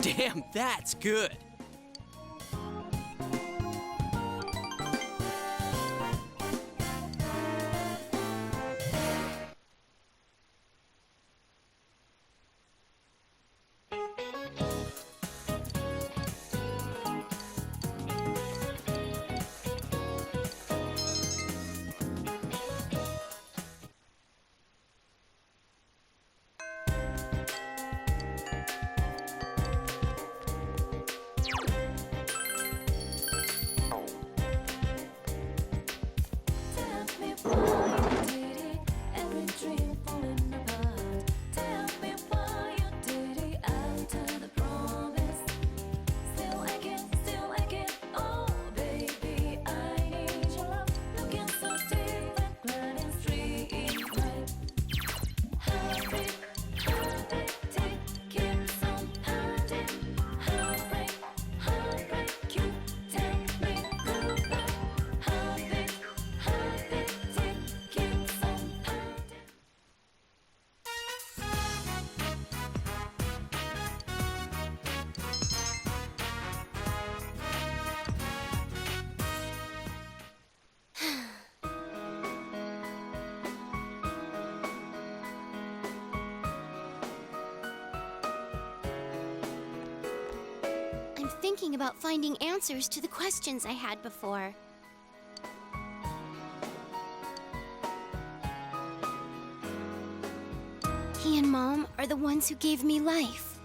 Damn, that's good! Thinking about finding answers to the questions I had before. He and Mom are the ones who gave me life.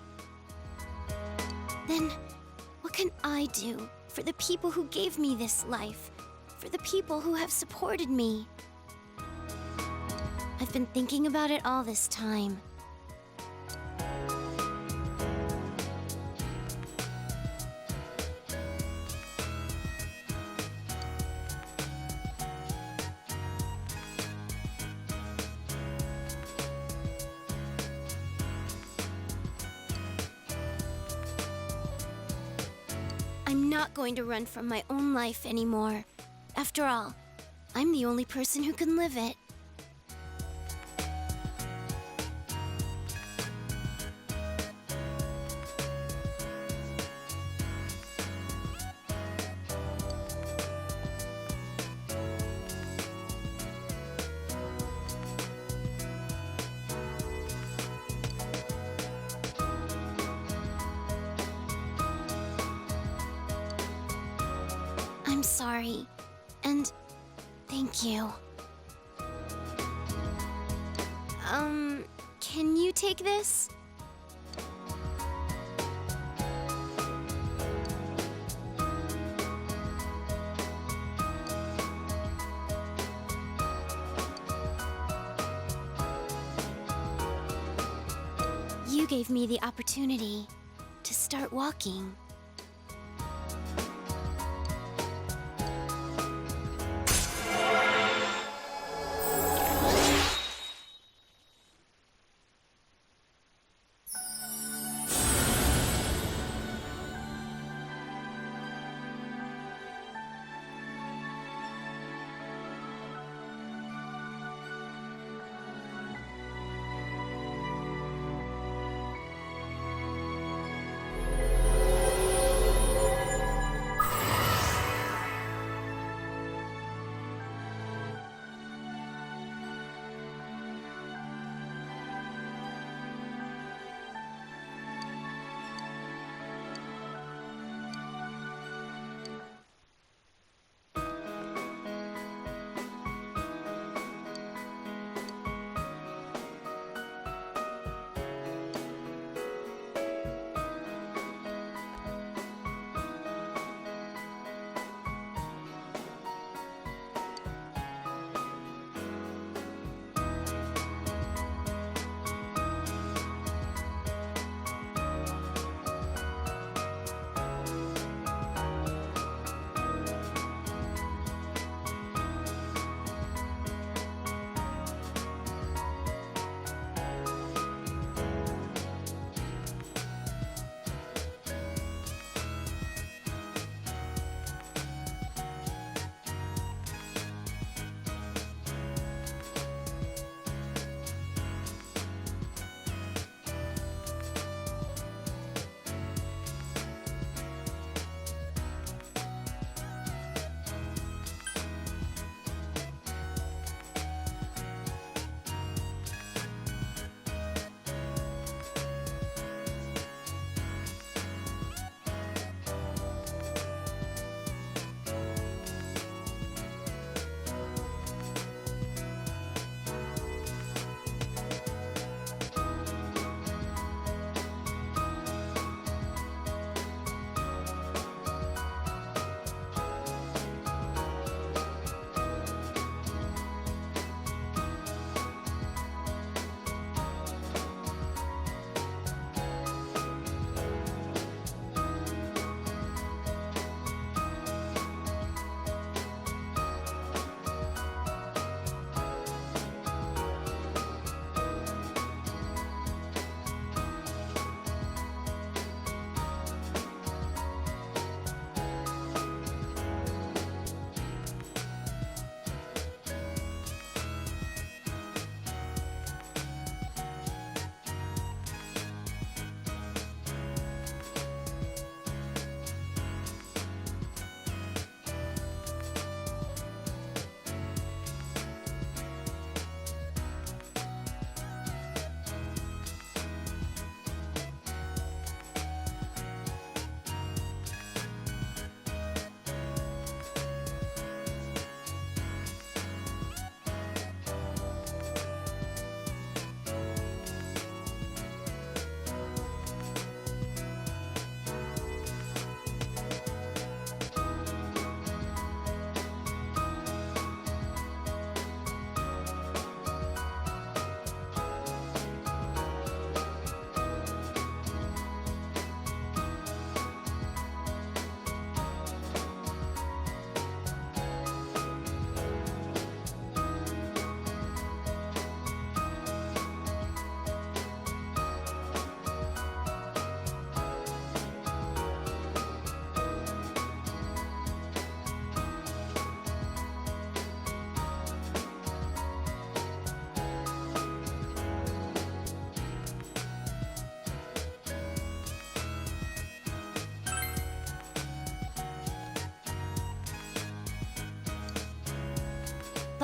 Then, what can I do for the people who gave me this life? For the people who have supported me? I've been thinking about it all this time. I'm not going to run from my own life anymore. After all, I'm the only person who can live it. I'm sorry, and thank you. Can you take this? You gave me the opportunity to start walking.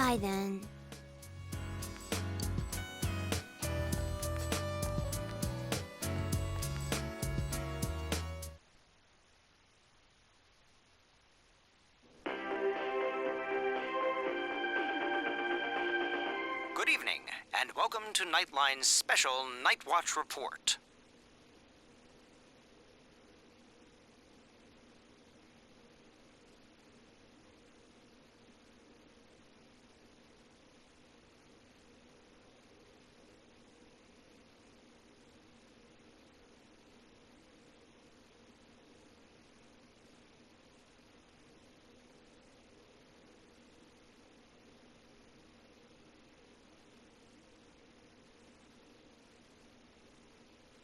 Goodbye, then. Good evening, and welcome to Nightline's special Night Watch report.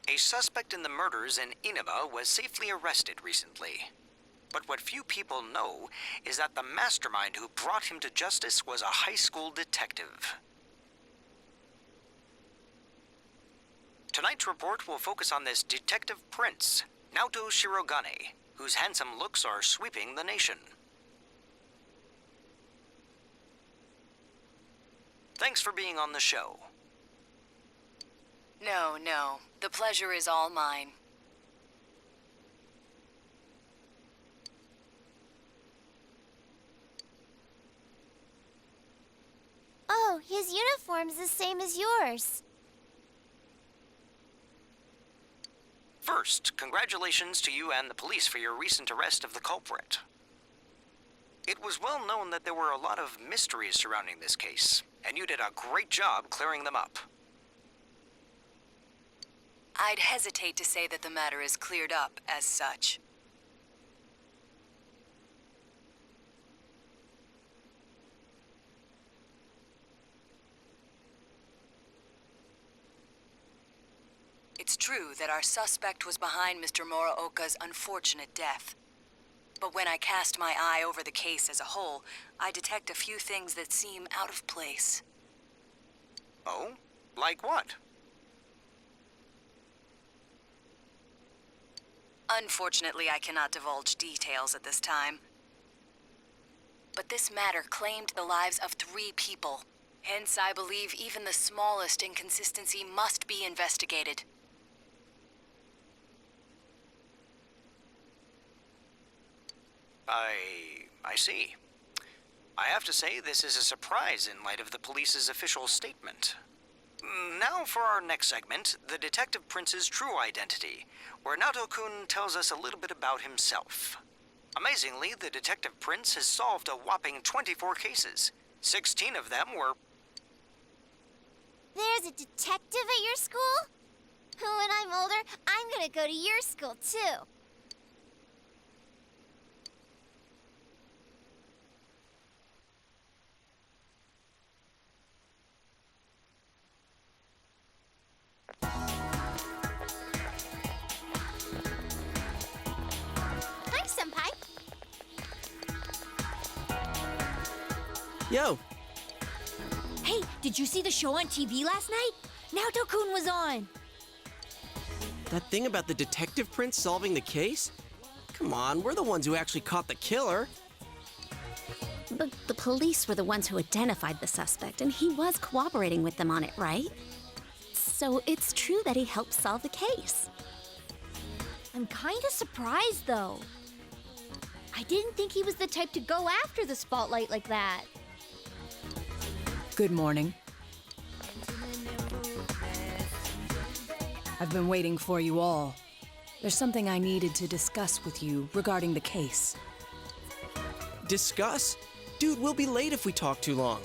A suspect in the murders in Inaba was safely arrested recently. But what few people know is that the mastermind who brought him to justice was a high school detective. Tonight's report will focus on this detective prince, Naoto Shirogane, whose handsome looks are sweeping the nation. Thanks for being on the show. No. The pleasure is all mine. Oh, his uniform's the same as yours. First, congratulations to you and the police for your recent arrest of the culprit. It was well known that there were a lot of mysteries surrounding this case, and you did a great job clearing them up. I'd hesitate to say that the matter is cleared up as such. It's true that our suspect was behind Mr. Muraoka's unfortunate death. But when I cast my eye over the case as a whole, I detect a few things that seem out of place. Oh? Like what? Unfortunately, I cannot divulge details at this time. But this matter claimed the lives of 3 people. Hence, I believe even the smallest inconsistency must be investigated. I see. I have to say this is a surprise in light of the police's official statement. Now for our next segment, the Detective Prince's true identity, where Naoto-kun tells us a little bit about himself. Amazingly, the Detective Prince has solved a whopping 24 cases. 16 of them were... There's a detective at your school? When I'm older, I'm gonna go to your school, too. Hi, Senpai. Yo, Hey, did you see the show on TV last night? Naoto-kun was on. that thing about the detective prince solving the case? Come on, we're the ones who actually caught the killer. But the police were the ones who identified the suspect, and he was cooperating with them on it, right? So it's true that he helped solve the case. I'm kinda surprised, though. I didn't think he was the type to go after the spotlight like that. Good morning. I've been waiting for you all. There's something I needed to discuss with you regarding the case. Discuss? Dude, we'll be late if we talk too long.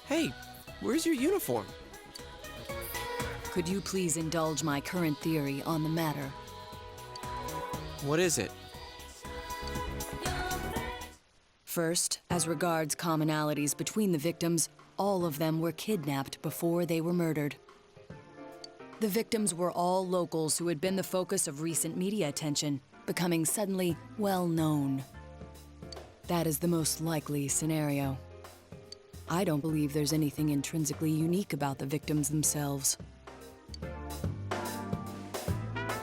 Hey, where's your uniform? Could you please indulge my current theory on the matter? What is it? First, as regards commonalities between the victims, all of them were kidnapped before they were murdered. The victims were all locals who had been the focus of recent media attention, becoming suddenly well known. That is the most likely scenario. I don't believe there's anything intrinsically unique about the victims themselves.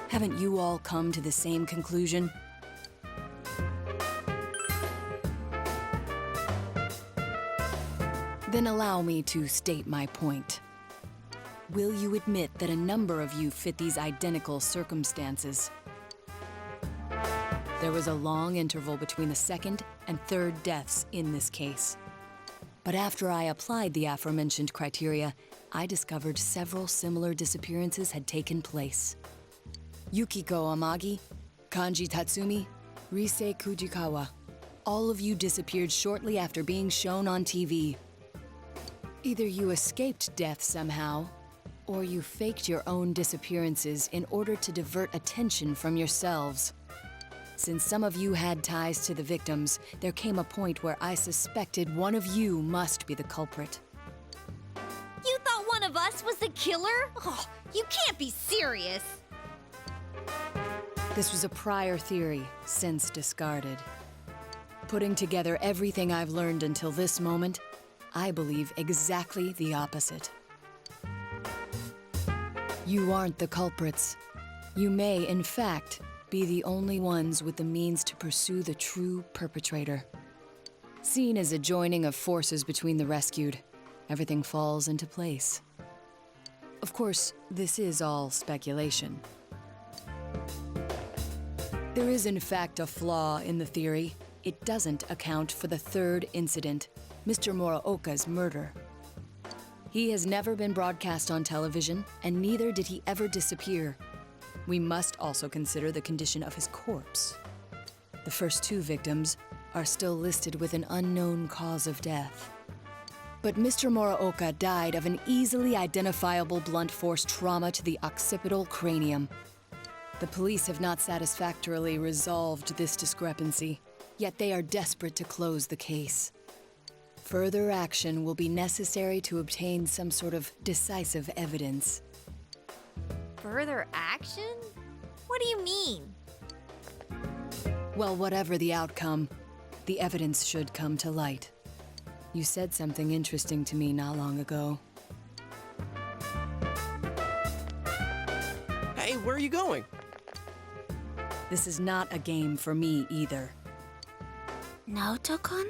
Haven't you all come to the same conclusion? Then allow me to state my point. Will you admit that a number of you fit these identical circumstances? There was a long interval between the second and third deaths in this case. But after I applied the aforementioned criteria, I discovered several similar disappearances had taken place. Yukiko Amagi, Kanji Tatsumi, Rise Kujikawa. All of you disappeared shortly after being shown on TV. Either you escaped death somehow, or you faked your own disappearances in order to divert attention from yourselves. Since some of you had ties to the victims, there came a point where I suspected one of you must be the culprit. You thought one of us was the killer? Oh, you can't be serious. This was a prior theory, since discarded. Putting together everything I've learned until this moment, I believe exactly the opposite. You aren't the culprits. You may, in fact, be the only ones with the means to pursue the true perpetrator. Seen as a joining of forces between the rescued, everything falls into place. Of course, this is all speculation. There is in fact a flaw in the theory. It doesn't account for the third incident, Mr. Muraoka's murder. He has never been broadcast on television, and neither did he ever disappear. We must also consider the condition of his corpse. The first two victims are still listed with an unknown cause of death. But Mr. Muraoka died of an easily identifiable blunt force trauma to the occipital cranium. The police have not satisfactorily resolved this discrepancy, yet they are desperate to close the case. Further action will be necessary to obtain some sort of decisive evidence. Further action? What do you mean? Well, whatever the outcome, the evidence should come to light. You said something interesting to me not long ago. Hey, where are you going? This is not a game for me either. Naoto-kun?